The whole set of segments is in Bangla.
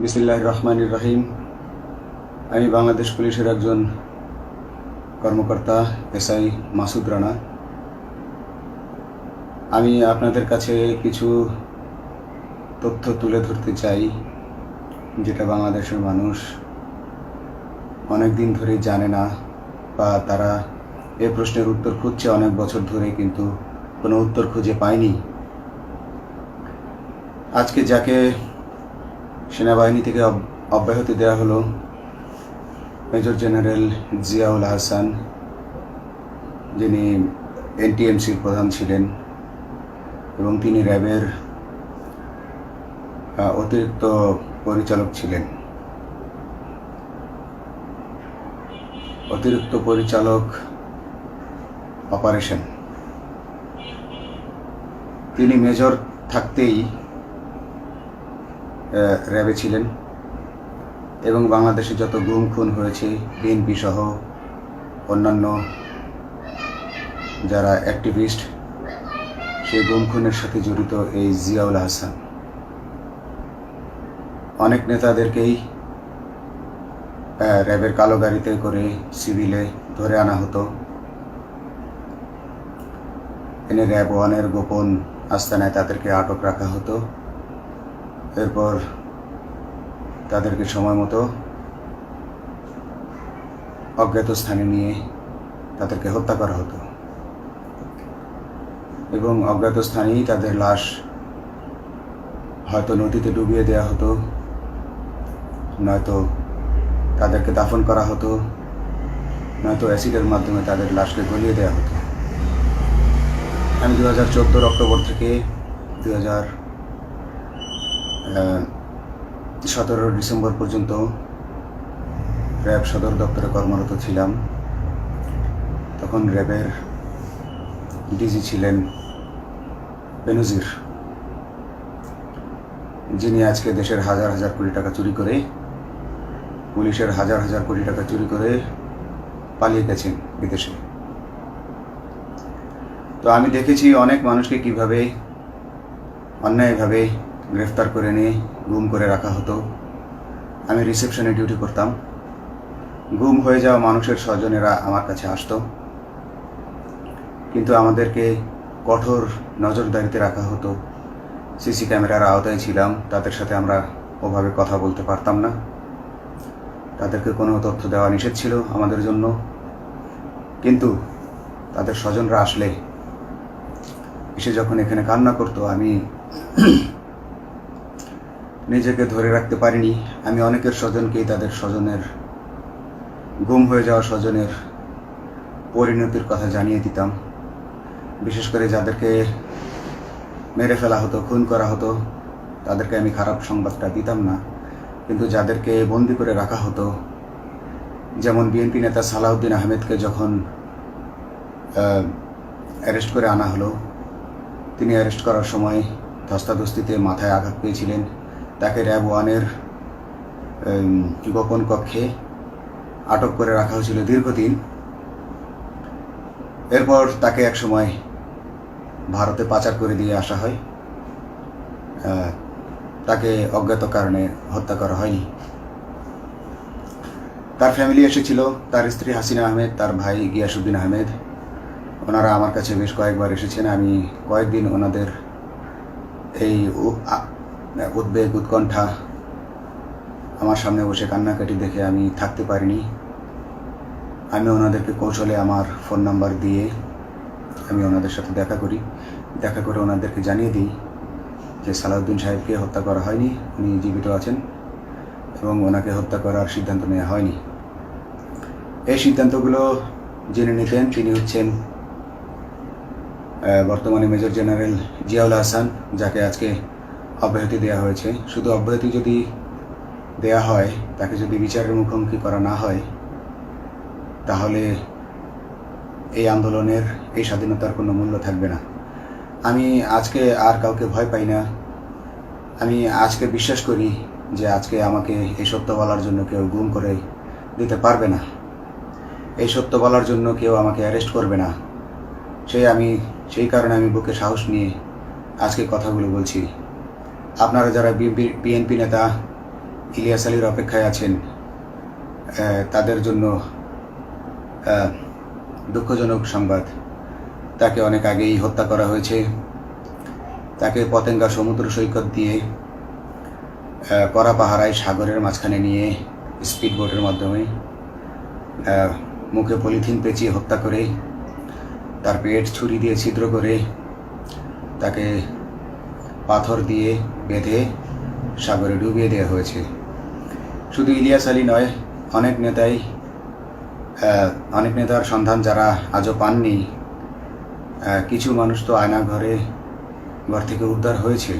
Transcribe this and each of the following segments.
বিসমিল্লাহির রহমানির রহিম। আমি বাংলাদেশ পুলিশের একজন কর্মকর্তা এসআই মাসুদ রানা। আমি আপনাদের কাছে কিছু তথ্য তুলে ধরতে চাই, যেটা বাংলাদেশের মানুষ অনেক দিন ধরে জানে না, বা তারা এই প্রশ্নের উত্তর খুঁজছে অনেক বছর ধরে, কিন্তু কোনো উত্তর খুঁজে পায়নি। আজকে যাকে সেনাবাহিনী থেকে অব্যাহতি দেওয়া হলো, মেজর জেনারেল জিয়াউল হাসান, যিনি এনটিএমসির প্রধান ছিলেন এবং তিনি র্যাবের অতিরিক্ত পরিচালক ছিলেন। অতিরিক্ত পরিচালক অপারেশন। তিনি মেজর থাকতেই র্যাবে ছিলেন এবং বাংলাদেশে যত গুম খুন হয়েছে, বিএনপি সহ অন্যান্য যারা অ্যাক্টিভিস্ট, সেই গুম খুনের সাথে জড়িত এই জিয়াউল হাসান। অনেক নেতাদেরকেই র্যাবের কালো গাড়িতে করে সিভিলে ধরে আনা হতো, এনে র্যাব ওয়ানের গোপন আস্তানায় তাদেরকে আটক রাখা হতো। এরপর তাদেরকে সময় মতো অজ্ঞাত স্থানে নিয়ে তাদেরকে হত্যা করা হতো এবং অজ্ঞাত স্থানেই তাদের লাশ হয়তো নদীতে ডুবিয়ে দেওয়া হতো, নয়তো তাদেরকে দাফন করা হতো, নয়তো অ্যাসিডের মাধ্যমে তাদের লাশকে গলিয়ে দেওয়া হতো। আমি 2014 অক্টোবর থেকে 2017 ডিসেম্বর পর্যন্ত র্যাব সদর দপ্তরে কর্মরত ছিলাম। তখন র্যাবের ডিজি ছিলেন বেনজির, যিনি আজকে দেশের হাজার হাজার কোটি টাকা চুরি করে, পুলিশের হাজার হাজার কোটি টাকা চুরি করে পালিয়ে গেছেন বিদেশে। তো আমি দেখেছি অনেক মানুষকে কিভাবে অন্যায়ভাবে গ্রেফতার করে নিয়ে গুম করে রাখা হতো। আমি রিসেপশনে ডিউটি করতাম। গুম হয়ে যাওয়া মানুষের স্বজনেরা আমার কাছে আসতো, কিন্তু আমাদেরকে কঠোর নজরদারিতে রাখা হতো। সিসি ক্যামেরার আওতায় ছিলাম, তাদের সাথে আমরা ওভাবে কথা বলতে পারতাম না। তাদেরকে কোনো তথ্য দেওয়া নিষেধ ছিল আমাদের জন্য। কিন্তু তাদের স্বজনরা আসলে এসে যখন এখানে কান্না করতো, আমি নিজেকে ধরে রাখতে পারিনি। আমি অনেকের স্বজনকেই তাদের স্বজনের, গুম হয়ে যাওয়া স্বজনের পরিণতির কথা জানিয়ে দিতাম। বিশেষ করে যাদেরকে মেরে ফেলা হতো, খুন করা হতো, তাদেরকে আমি খারাপ সংবাদটা দিতাম না। কিন্তু যাদেরকে বন্দি করে রাখা হতো, যেমন বিএনপি নেতা সালাউদ্দিন আহমেদকে যখন অ্যারেস্ট করে আনা হলো, তিনি অ্যারেস্ট করার সময় ধস্তাধস্তিতে মাথায় আঘাত পেয়েছিলেন। তাকে র্যাব ওয়ানের গোপন কক্ষে আটক করে রাখা হয়েছিল দীর্ঘদিন। এরপর তাকে এক সময় ভারতে পাচার করে দিয়ে আসা হয়। তাকে অজ্ঞাত কারণে হত্যা করা হয়নি। তার ফ্যামিলি এসেছিল, তার স্ত্রী হাসিনা আহমেদ, তার ভাই গিয়াসউদ্দিন আহমেদ। ওনারা আমার কাছে বেশ কয়েকবার এসেছেন। আমি কয়েকদিন ওনাদের এই উদ্বেগ, উৎকণ্ঠা, আমার সামনে বসে কান্নাকাটি দেখে আমি থাকতে পারিনি। আমি ওনাদেরকে কৌশলে আমার ফোন নাম্বার দিয়ে আমি ওনাদের সাথে দেখা করে ওনাদেরকে জানিয়ে দিই যে সালাউদ্দিন সাহেবকে হত্যা করা হয়নি, উনি জীবিত আছেন এবং ওনাকে হত্যা করার সিদ্ধান্ত নেওয়া হয়নি। এই সিদ্ধান্তগুলো যিনি নিতেন তিনি হচ্ছেন বর্তমানে মেজর জেনারেল জিয়াউল হাসান, যাকে আজকে অব্যাহতি দেওয়া হয়েছে। শুধু অব্যাহতি যদি দেওয়া হয়, তাকে যদি বিচারের মুখোমুখি করা না হয়, তাহলে এই আন্দোলনের, এই স্বাধীনতার কোনো মূল্য থাকবে না। আমি আজকে আর কাউকে ভয় পাই না। আমি আজকে বিশ্বাস করি যে আজকে আমাকে এই সত্য বলার জন্য কেউ গুম করে দিতে পারবে না, এই সত্য বলার জন্য কেউ আমাকে অ্যারেস্ট করবে না। সেই কারণে আমি বুকে সাহস নিয়ে আজকে কথাগুলো বলছি। আপনারা যারা বিএনপি নেতা ইলিয়াস আলীর অপেক্ষায় আছেন, তাদের জন্য দুঃখজনক সংবাদ। তাকে অনেক আগেই হত্যা করা হয়েছে। তাকে পতেঙ্গা সমুদ্র সৈকত দিয়ে কড়া পাহারায় সাগরের মাঝখানে নিয়ে স্পিড বোটের মাধ্যমে মুখে পলিথিন পেঁচিয়ে হত্যা করে, তার পেট ছুরি দিয়ে ছিদ্র করে, তাকে পাথর দিয়ে বেঁধে সাগরে ডুবিয়ে দেওয়া হয়েছে। শুধু ইলিয়াস আলী নয়, অনেক নেতার সন্ধান যারা আজও পাননি। কিছু মানুষ তো ঘর থেকে উদ্ধার হয়েছে,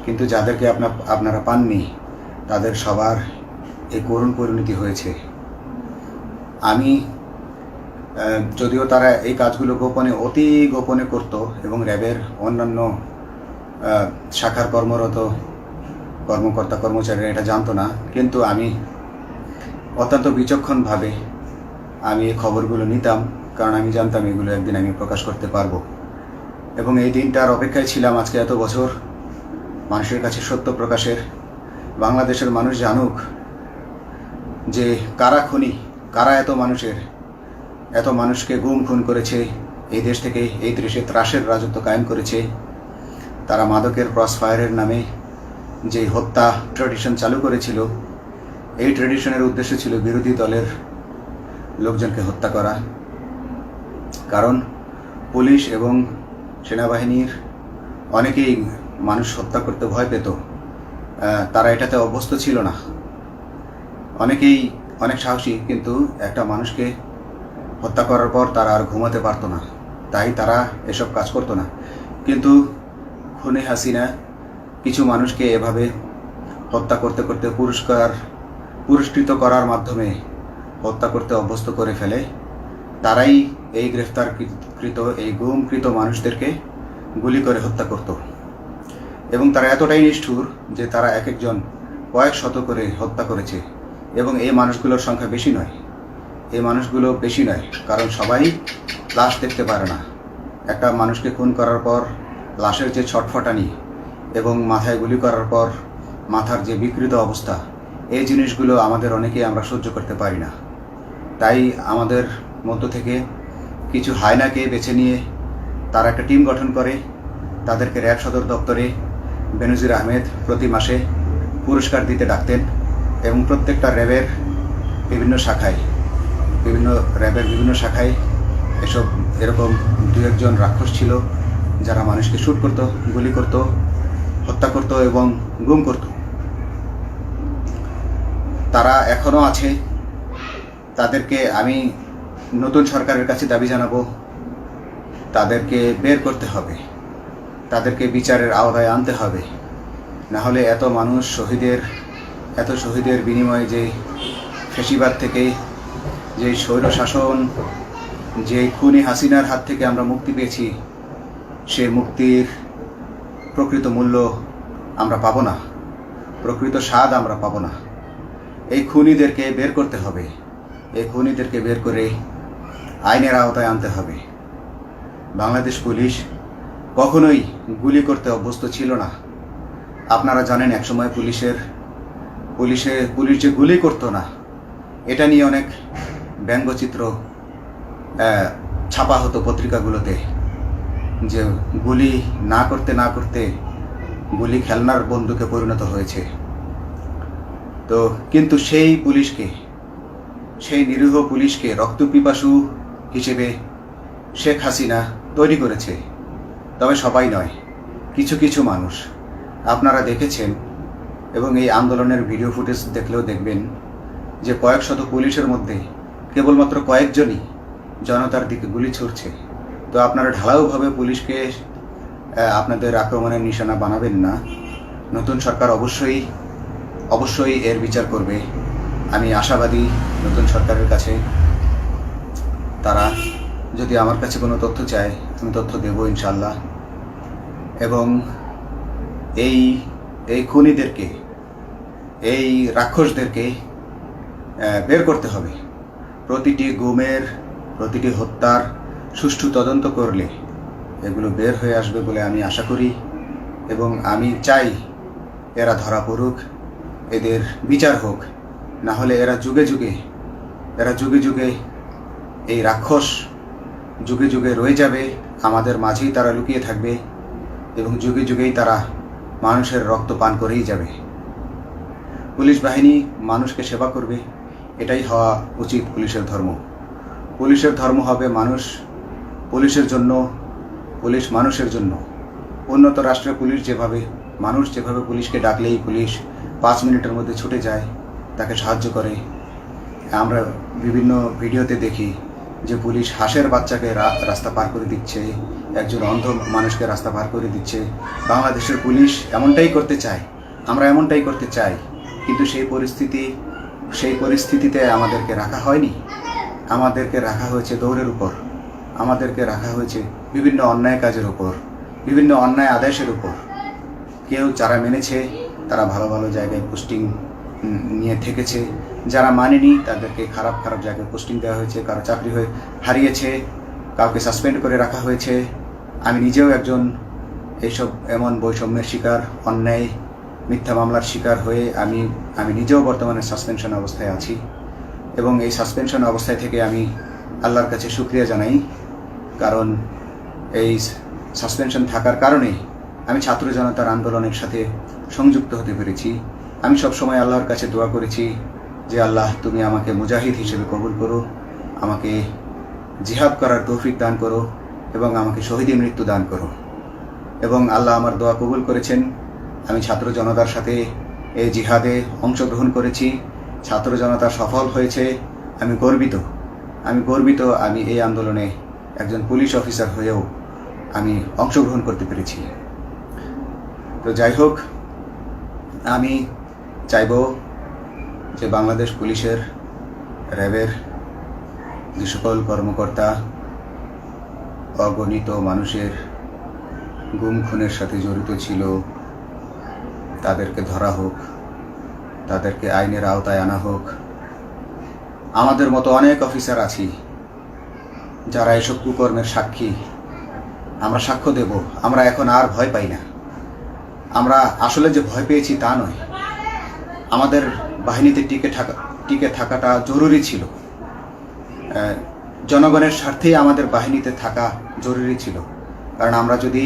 কিন্তু যাদেরকে আপনারা পাননি তাদের সবার এই করুণ পরিণতি হয়েছে। আমি যদিও তারা এই কাজগুলো অতি গোপনে করত এবং র্যাবের অন্যান্য শাখার কর্মরত কর্মকর্তা কর্মচারীরা এটা জানতো না, কিন্তু আমি অত্যন্ত বিচক্ষণভাবে আমি এই খবরগুলো নিতাম, কারণ আমি জানতাম এগুলো একদিন আমি প্রকাশ করতে পারবো। এবং এই দিনটার অপেক্ষায় ছিলাম আজকে এত বছর, মানুষের কাছে সত্য প্রকাশের। বাংলাদেশের মানুষ জানুক যে কারা খুনি, কারা এত মানুষকে গুম খুন করেছে, এই দেশ থেকে এই দেশে ত্রাসের রাজত্ব কায়েম করেছে। তারা মাদকের ক্রস ফায়ারের নামে যে হত্যা ট্র্যাডিশন চালু করেছিল, এই ট্র্যাডিশনের উদ্দেশ্য ছিল বিরোধী দলের লোকজনকে হত্যা করা। কারণ পুলিশ এবং সেনাবাহিনীর অনেকেই মানুষ হত্যা করতে ভয় পেত, তারা এটাতে অভ্যস্ত ছিল না। অনেকেই অনেক সাহসী, কিন্তু একটা মানুষকে হত্যা করার পর তারা আর ঘুমাতে পারতো না, তাই তারা এসব কাজ করতো না। কিন্তু খুনে হাসিনা কিছু মানুষকে এভাবে হত্যা করতে করতে পুরস্কৃত করার মাধ্যমে হত্যা করতে অভ্যস্ত করে ফেলে। তারাই এই গ্রেফতারকৃত এই গুমকৃত মানুষদেরকে গুলি করে হত্যা করত। এবং তারা এতটাই নিষ্ঠুর যে তারা এক একজন কয়েক শত করে হত্যা করেছে। এবং এই মানুষগুলোর সংখ্যা বেশি নয়, কারণ সবাই লাশ দেখতে পারে না। একটা মানুষকে খুন করার পর লাশের যে ছটফটানি এবং মাথায় গুলি করার পর মাথার যে বিকৃত অবস্থা, এই জিনিসগুলো আমাদের অনেকেই আমরা সহ্য করতে পারি না। তাই আমাদের মধ্য থেকে কিছু হায়নাকে বেছে নিয়ে তারা একটা টিম গঠন করে, তাদেরকে র্যাব সদর দপ্তরে বেনজির আহমেদ প্রতি মাসে পুরস্কার দিতে ডাকতেন। এবং প্রত্যেকটা র্যাবের বিভিন্ন শাখায় এরকম দু একজন রাক্ষস ছিল যারা মানুষকে শ্যুট করত, গুলি করত, হত্যা করত এবং গুম করত। তারা এখনও আছে। তাদেরকে আমি নতুন সরকারের কাছে দাবি জানাবো, তাদেরকে বের করতে হবে, তাদেরকে বিচারের আওতায় আনতে হবে। না হলে এত শহীদের বিনিময়ে যে ফ্যাসিবাদ থেকে, যে স্বৈর শাসন, যে খুনি হাসিনার হাত থেকে আমরা মুক্তি পেয়েছি, সে মুক্তির প্রকৃত মূল্য আমরা পাবো না, প্রকৃত স্বাদ আমরা পাবো না। এই খুনিদেরকে বের করতে হবে, এই খুনিদেরকে বের করে আইনের আওতায় আনতে হবে। বাংলাদেশ পুলিশ কখনোই গুলি করতে অভ্যস্ত ছিল না। আপনারা জানেন একসময় পুলিশ যে গুলি করতো না, এটা নিয়ে অনেক ব্যঙ্গচিত্র ছাপা হতো পত্রিকাগুলোতে, যে গুলি না করতে গুলি খেলনার বন্দুকে পরিণত হয়েছে। তো কিন্তু সেই নিরীহ পুলিশকে রক্তপিপাসু হিসেবে শেখ হাসিনা তৈরি করেছে। তবে সবাই নয়, কিছু মানুষ। আপনারা দেখেছেন এবং এই আন্দোলনের ভিডিও ফুটেজ দেখলেও দেখবেন যে কয়েক শত পুলিশের মধ্যে কেবলমাত্র কয়েকজনই জনতার দিকে গুলি ছুড়ছে। তো আপনারা ঢালাওভাবে পুলিশকে আপনাদের আক্রমণের নিশানা বানাবেন না। নতুন সরকার অবশ্যই এর বিচার করবে। আমি আশাবাদী নতুন সরকারের কাছে। তারা যদি আমার কাছে কোনো তথ্য চায়, আমি তথ্য দেব ইনশাল্লাহ। এবং এই খুনিদেরকে, এই রাক্ষসদেরকে বের করতে হবে। প্রতিটি গুমের, প্রতিটি হত্যার সুষ্ঠু তদন্ত করলে এগুলো বের হয়ে আসবে বলে আমি আশা করি এবং আমি চাই এরা ধরা পড়ুক এদের বিচার হোক, না হলে এরা যুগে যুগে এই রাক্ষস যুগে যুগে রয়ে যাবে, আমাদের মাঝেই তারা লুকিয়ে থাকবে এবং যুগে যুগেই তারা মানুষের রক্ত পান করেই যাবে। পুলিশ বাহিনী মানুষকে সেবা করবে, এটাই হওয়া উচিত পুলিশের ধর্ম। পুলিশের ধর্ম হবে মানুষ পুলিশের জন্য, পুলিশ মানুষের জন্য। উন্নত রাষ্ট্রের পুলিশ মানুষ যেভাবে পুলিশকে ডাকলেই পুলিশ 5 মিনিটের মধ্যে ছুটে যায়, তাকে সাহায্য করে। আমরা বিভিন্ন ভিডিওতে দেখি যে পুলিশ হাঁসের বাচ্চাকে রাস্তা পার করে দিচ্ছে, একজন অন্ধ মানুষকে রাস্তা পার করে দিচ্ছে। বাংলাদেশের পুলিশ এমনটাই করতে চায়, আমরা এমনটাই করতে চাই, কিন্তু সেই পরিস্থিতিতে আমাদেরকে রাখা হয়নি। আমাদেরকে রাখা হয়েছে দৌড়ের উপর, আমাদেরকে রাখা হয়েছে বিভিন্ন অন্যায় কাজের উপর, বিভিন্ন অন্যায় আদেশের উপর। কেউ যারা মেনেছে তারা ভালো ভালো জায়গায় পোস্টিং নিয়ে থেকেছে, যারা মানেনি তাদেরকে খারাপ খারাপ জায়গায় পোস্টিং দেওয়া হয়েছে, কারো চাকরি হারিয়েছে, কাউকে সাসপেন্ড করে রাখা হয়েছে। আমি নিজেও একজন এমন বৈষম্যের শিকার, অন্যায় মিথ্যা মামলার শিকার হয়ে আমি নিজেও বর্তমানে সাসপেনশন অবস্থায় আছি। এবং এই সাসপেনশন অবস্থায় থেকে আমি আল্লাহর কাছে শুকরিয়া জানাই, কারণ এই সাসপেনশন থাকার কারণে আমি ছাত্র জনতার আন্দোলনের সাথে সংযুক্ত হতে পেরেছি। আমি সবসময় আল্লাহর কাছে দোয়া করেছি যে আল্লাহ, তুমি আমাকে মুজাহিদ হিসেবে কবুল করো, আমাকে জিহাদ করার তৌফিক দান করো এবং আমাকে শহীদী মৃত্যু দান করো। এবং আল্লাহ আমার দোয়া কবুল করেছেন। আমি ছাত্র জনতার সাথে এই জিহাদে অংশগ্রহণ করেছি, ছাত্র জনতা সফল হয়েছে। আমি গর্বিত আমি এই আন্দোলনে একজন পুলিশ অফিসার হয়েও আমি অংশগ্রহণ করতে পেরেছি। তো যাই হোক, আমি চাইব যে বাংলাদেশ পুলিশের, র্যাবের যে সকল কর্মকর্তা অগণিত মানুষের গুম খুনের সাথে জড়িত ছিল তাদেরকে ধরা হোক, তাদেরকে আইনের আওতায় আনা হোক। আমাদের মতো অনেক অফিসার আছি যারা এসব কুকর্মের সাক্ষী, আমরা সাক্ষ্য দেব। আমরা এখন আর ভয় পাই না। আমরা আসলে যে ভয় পেয়েছি তা নয়, আমাদের বাহিনীতে টিকে থাকাটা জরুরি ছিল। জনগণের স্বার্থেই আমাদের বাহিনীতে থাকা জরুরি ছিল, কারণ আমরা যদি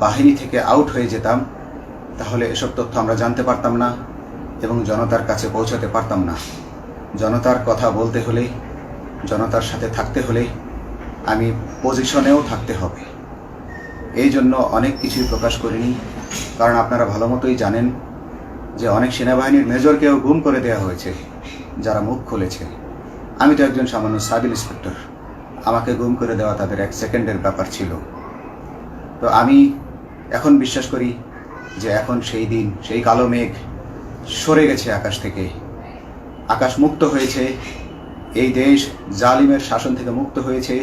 বাহিনী থেকে আউট হয়ে যেতাম তাহলে এসব তথ্য আমরা জানতে পারতাম না এবং জনতার কাছে পৌঁছাতে পারতাম না। জনতার কথা বলতে হলে, জনতার সাথে থাকতে হলে আমি পজিশনেও থাকতে হবে। এই জন্য অনেক কিছুই প্রকাশ করিনি, কারণ আপনারা ভালো মতোই জানেন যে অনেক সেনাবাহিনীর মেজরকেও গুম করে দেওয়া হয়েছে যারা মুখ খুলেছে। আমি তো একজন সামান্য সাব ইন্সপেক্টর, আমাকে গুম করে দেওয়া তাদের 1 সেকেন্ডের ব্যাপার ছিল। তো আমি এখন বিশ্বাস করি যে এখন সেই দিন, সেই কালো মেঘ সরে গেছে আকাশ থেকে, আকাশ মুক্ত হয়েছে, এই দেশ জালিমের শাসন থেকে মুক্ত হয়েছে।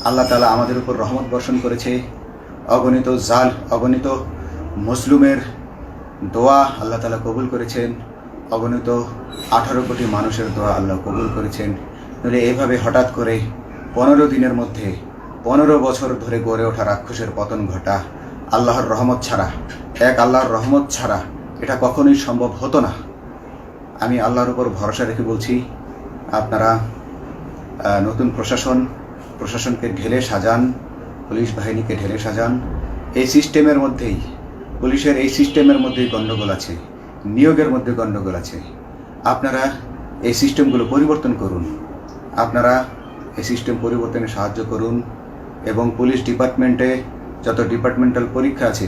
আল্লাহ তাআলা আমাদের উপর রহমত বর্ষণ করেছে। অগণিত মুসলিমের দোয়া আল্লাহ তাআলা কবুল করেছেন, অগণিত 18 কোটি মানুষের দোয়া আল্লাহ কবুল করেছেন। নইলে এভাবে হঠাৎ করে 15 দিনের মধ্যে 15 বছর ধরে গড়ে ওঠা রাক্ষসের পতন ঘটা আল্লাহর রহমত ছাড়া, আল্লাহর রহমত ছাড়া এটা কখনোই সম্ভব হতো না। আমি আল্লাহর উপর ভরসা রেখে বলছি, আপনারা নতুন প্রশাসনকে ঢেলে সাজান, পুলিশ বাহিনীকে ঢেলে সাজান। এই সিস্টেমের মধ্যেই, পুলিশের এই সিস্টেমের মধ্যেই গণ্ডগোল আছে, নিয়োগের মধ্যে গণ্ডগোল আছে। আপনারা এই সিস্টেমগুলো পরিবর্তন করুন, আপনারা এই সিস্টেম পরিবর্তনে সাহায্য করুন এবং পুলিশ ডিপার্টমেন্টে যত ডিপার্টমেন্টাল পরীক্ষা আছে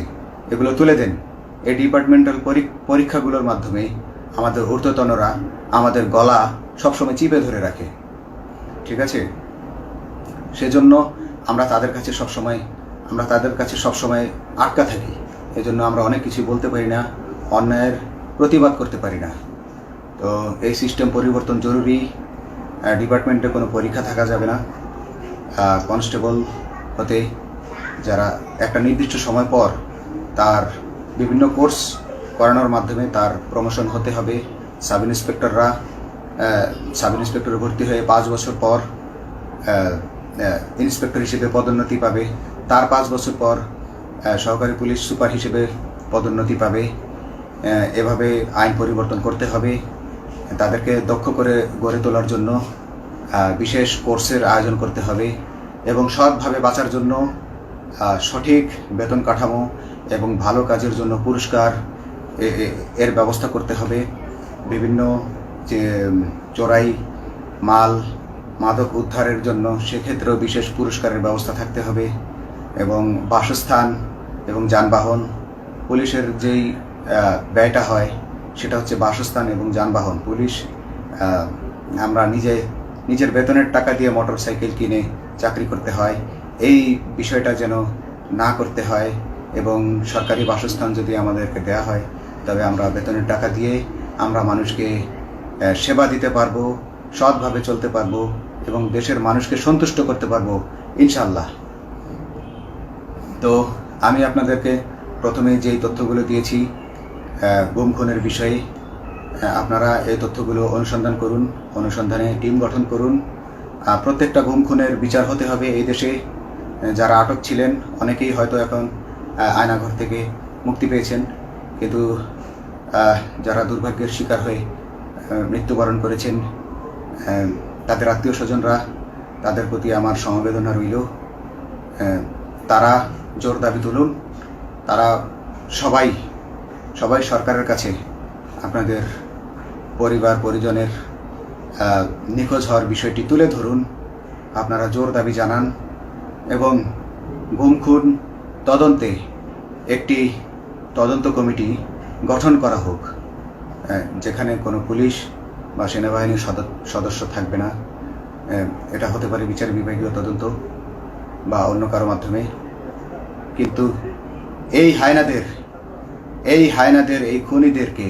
এগুলো তুলে দেন। এই ডিপার্টমেন্টাল পরীক্ষাগুলোর মাধ্যমে আমাদের ঊর্ধ্বতনরা আমাদের গলা সবসময় চিপে ধরে রাখে, ঠিক আছে? সেজন্য আমরা তাদের কাছে সবসময় আটকা থাকি। এজন্য আমরা অনেক কিছু বলতে পারি না, অন্যায়ের প্রতিবাদ করতে পারি না। তো এই সিস্টেম পরিবর্তন জরুরি। ডিপার্টমেন্টে কোনো পরীক্ষা থাকা যাবে না। কনস্টেবল হতে যারা একটা নির্দিষ্ট সময় পর তার বিভিন্ন কোর্স করানোর মাধ্যমে তার প্রমোশন হতে হবে। সাব ইন্সপেক্টরে ভর্তি হয়ে 5 বছর পর ইন্সপেক্টর হিসেবে পদোন্নতি পাবে, তার 5 বছর পর সহকারী পুলিশ সুপার হিসেবে পদোন্নতি পাবে। এভাবে আইন পরিবর্তন করতে হবে। তাদেরকে দক্ষ করে গড়ে তোলার জন্য বিশেষ কোর্সের আয়োজন করতে হবে এবং সৎভাবে বাঁচার জন্য সঠিক বেতন কাঠামো এবং ভালো কাজের জন্য পুরস্কার এর ব্যবস্থা করতে হবে। বিভিন্ন যে চোরাই মাল মাদক উদ্ধারের জন্য সেক্ষেত্রেও বিশেষ পুরস্কারের ব্যবস্থা থাকতে হবে এবং বাসস্থান এবং যানবাহন, পুলিশের যেই ব্যয়টা হয় সেটা হচ্ছে বাসস্থান এবং যানবাহন। পুলিশ আমরা নিজের বেতনের টাকা দিয়ে মোটর সাইকেল কিনে চাকরি করতে হয়, এই বিষয়টা যেন না করতে হয় এবং সরকারি বাসস্থান যদি আমাদেরকে দেয়া হয় তবে আমরা বেতনের টাকা দিয়ে আমরা মানুষকে সেবা দিতে পারবো, সৎভাবে চলতে পারবো এবং দেশের মানুষকে সন্তুষ্ট করতে পারবো ইনশাল্লাহ। তো আমি আপনাদেরকে প্রথমে যেই তথ্যগুলো দিয়েছি গুম খুনের বিষয়ে, আপনারা এই তথ্যগুলো অনুসন্ধান করুন, অনুসন্ধানে টিম গঠন করুন। প্রত্যেকটা গুম খুনের বিচার হতে হবে এই দেশে। যারা আটক ছিলেন অনেকেই হয়তো এখন আয়নাঘর থেকে মুক্তি পেয়েছেন, কিন্তু যারা দুর্ভাগ্যের শিকার হয়ে মৃত্যুবরণ করেছেন তাদের আত্মীয় স্বজনরা, তাদের প্রতি আমার সমবেদনা রইল। তারা জোর দাবি তুলুন, তারা সবাই সরকারের কাছে আপনাদের পরিবার পরিজনের নিখোঁজ হওয়ার বিষয়টি তুলে ধরুন, আপনারা জোর দাবি জানান এবং গুম খুন তদন্তে একটি তদন্ত কমিটি গঠন করা হোক, যেখানে কোনো পুলিশ বা সেনাবাহিনীর সদস্য থাকবে না। এটা হতে পারে বিচার বিভাগীয় তদন্ত বা অন্য কারো মাধ্যমে, কিন্তু এই হায়নাদের এই খুনিদেরকে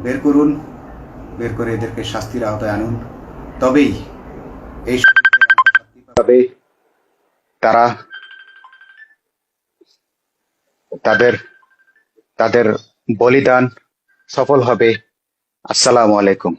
বের করুন, বের করে এদেরকে শাস্তির আওতায় আনুন, তবেই এই তারা তাদের বলিদান সফল হবে। আসসালামু আলাইকুম।